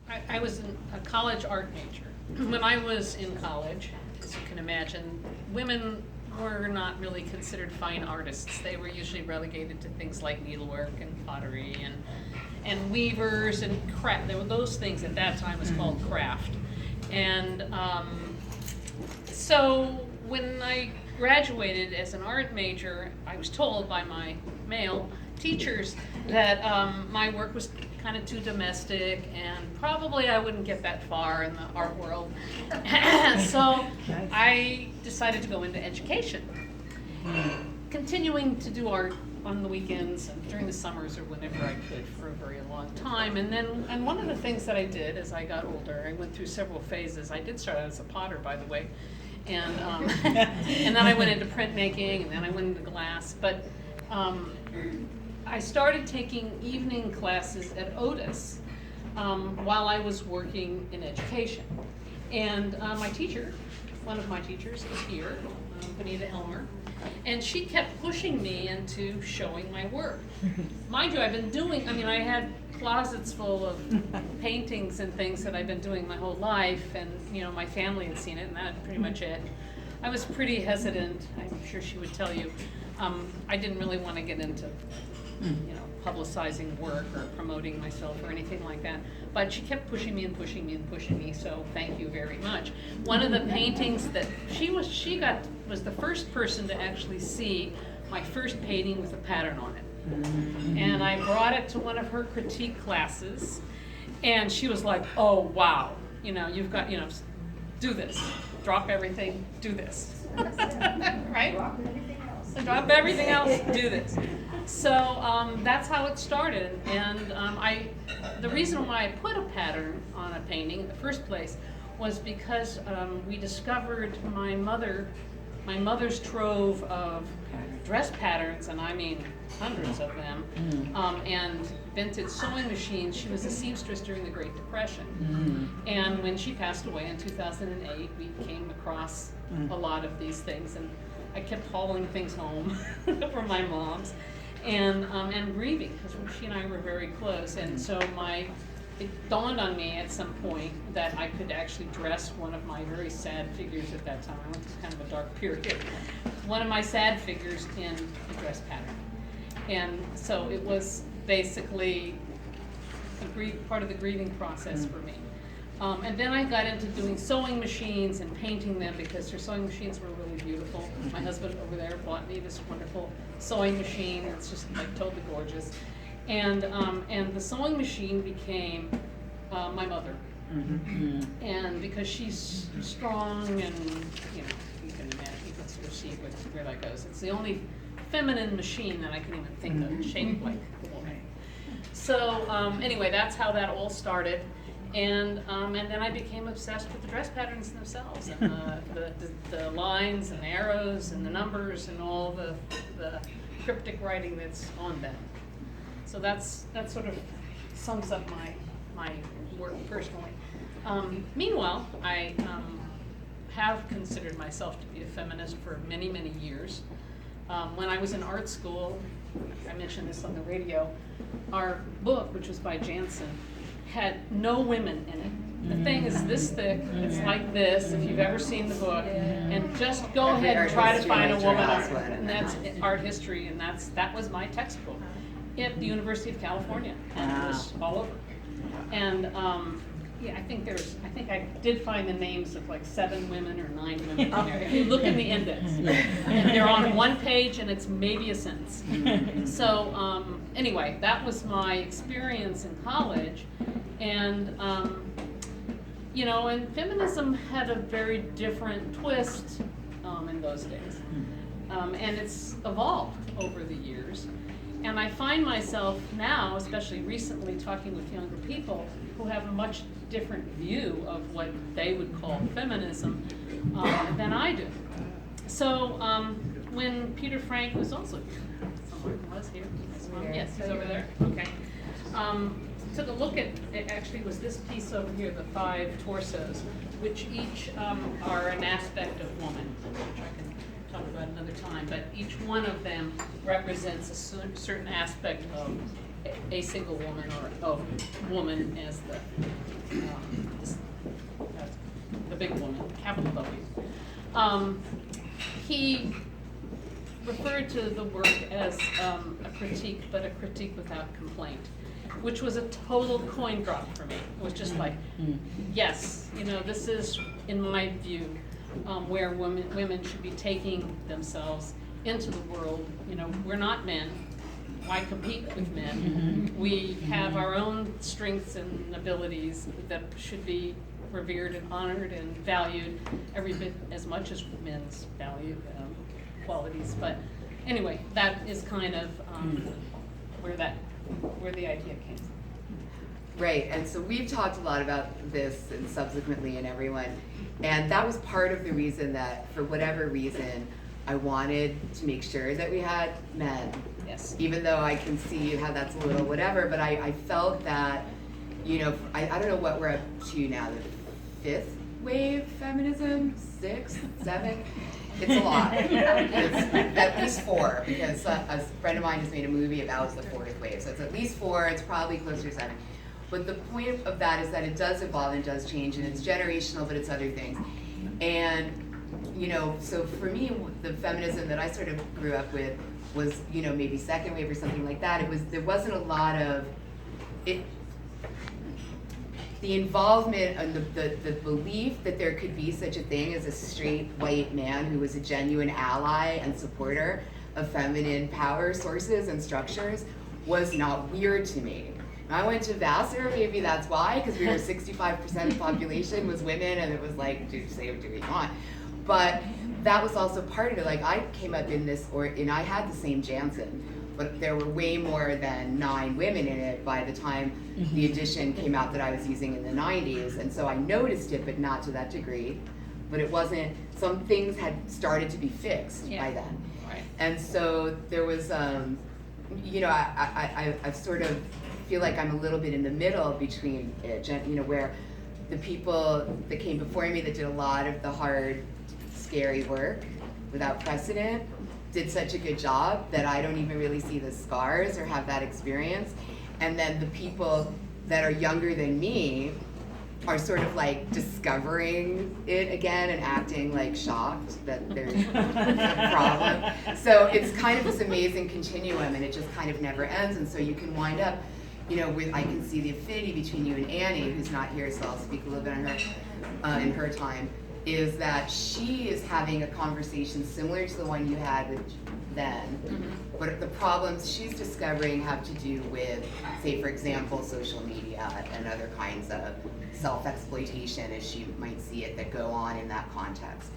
I was a college art major. When I was in college, as you can imagine, women were not really considered fine artists. They were usually relegated to things like needlework and pottery and weavers and craft. There were those things at that time was called craft. And so when I graduated as an art major, I was told by my male teachers that my work was kind of too domestic and probably I wouldn't get that far in the art world. So I decided to go into education, continuing to do art on the weekends and during the summers or whenever I could for a very long time. And one of the things that I did as I got older, I went through several phases. I did start out as a potter, by the way, and and then I went into printmaking, and then I went into glass. But I started taking evening classes at Otis while I was working in education. And my teacher, one of my teachers is here, Benita Elmer, and she kept pushing me into showing my work. Mind you, I've been doing, I had closets full of paintings and things that I've been doing my whole life, and my family had seen it, and that's pretty much it. I was pretty hesitant, I'm sure she would tell you. I didn't really want to get into publicizing work or promoting myself or anything like that. But she kept pushing me and pushing me and pushing me, so thank you very much. One of the paintings that she was the first person to actually see my first painting with a pattern on it. And I brought it to one of her critique classes, and she was like, oh wow, you've got, do this. Drop everything, do this. Right? Drop everything else, do this. So that's how it started, and the reason why I put a pattern on a painting in the first place was because we discovered my mother's trove of dress patterns, and I mean hundreds of them, and vintage sewing machines. She was a seamstress during the Great Depression, and when she passed away in 2008, we came across a lot of these things, and I kept hauling things home from my mom's. And grieving, because she and I were very close, and so it dawned on me at some point that I could actually dress one of my very sad figures at that time. I went through kind of a dark period. One of my sad figures in a dress pattern, and so it was basically part of the grieving process for me. And then I got into doing sewing machines and painting them because her sewing machines were really beautiful. My husband over there bought me this wonderful sewing machine. It's just like totally gorgeous. And the sewing machine became my mother. And because she's strong and, you can imagine, you can sort of see where that goes. It's the only feminine machine that I can even think of, shaped like a woman. So anyway, that's how that all started. And then I became obsessed with the dress patterns themselves, and the lines and arrows and the numbers and all the cryptic writing that's on them. So that sort of sums up my work personally. Meanwhile, I have considered myself to be a feminist for many, many years. When I was in art school, I mentioned this on the radio, our book, which was by Jansen, had no women in it. The thing is this thick, it's like this, if you've ever seen the book, and just go ahead and try to find a woman, and that's art history, and that was my textbook at the University of California, and it was all over. And I think I did find the names of like 7 women or 9 women in there. If you look in the index, and they're on one page, and it's maybe a sentence. So anyway, that was my experience in college, and and feminism had a very different twist in those days, and it's evolved over the years. And I find myself now, especially recently, talking with younger people who have a much different view of what they would call feminism than I do. So when Peter Frank was also here, someone was here, yes, he's over there, okay. Took a look at, it actually was this piece over here, the 5 torsos, which each are an aspect of woman, which I can talk about another time, but each one of them represents a certain aspect of a single woman, or of woman as the He referred to the work as a critique, but a critique without complaint, which was a total coin drop for me. It was just like, yes, you know, this is, in my view, where women should be taking themselves into the world. You know, we're not men. Why compete with men? We have our own strengths and abilities that should be revered and honored and valued every bit as much as men's value qualities. But anyway, that is kind of where the idea came from. Right, and so we've talked a lot about this and subsequently in everyone, and that was part of the reason that, for whatever reason, I wanted to make sure that we had men. Yes. Even though I can see how that's a little whatever, but I felt that, you know, I don't know what we're up to now, the 5th wave feminism, 6th, 7th? It's a lot. It's at least 4, because a friend of mine just made a movie about the 4th wave, so it's at least 4, it's probably closer to 7. But the point of that is that it does evolve and does change, and it's generational, but it's other things. And, you know, so for me, the feminism that I sort of grew up with was, you know, maybe 2nd wave or something like that. There wasn't a lot of it. The involvement and the belief that there could be such a thing as a straight white man who was a genuine ally and supporter of feminine power sources and structures was not weird to me. I went to Vassar, maybe that's why, because we were 65% of the population was women, and it was like, do say what you want. But that was also part of it. Like, I came up in this, and I had the same Jansen, but there were way more than 9 women in it by the time the edition came out that I was using in the 90s. And so I noticed it, but not to that degree. But it wasn't, some things had started to be fixed by then. Right. And so there was, you know, I sort of feel like I'm a little bit in the middle between it, you know, where the people that came before me that did a lot of the hard, scary work without precedent did such a good job that I don't even really see the scars or have that experience. And then the people that are younger than me are sort of like discovering it again and acting like shocked that there's a problem. So it's kind of this amazing continuum, and it just kind of never ends. And so you can wind up, you know, with, I can see the affinity between you and Annie, who's not here, so I'll speak a little bit on her in her time, is that she is having a conversation similar to the one you had with then, but the problems she's discovering have to do with, say, for example, social media and other kinds of self-exploitation, as she might see it, that go on in that context.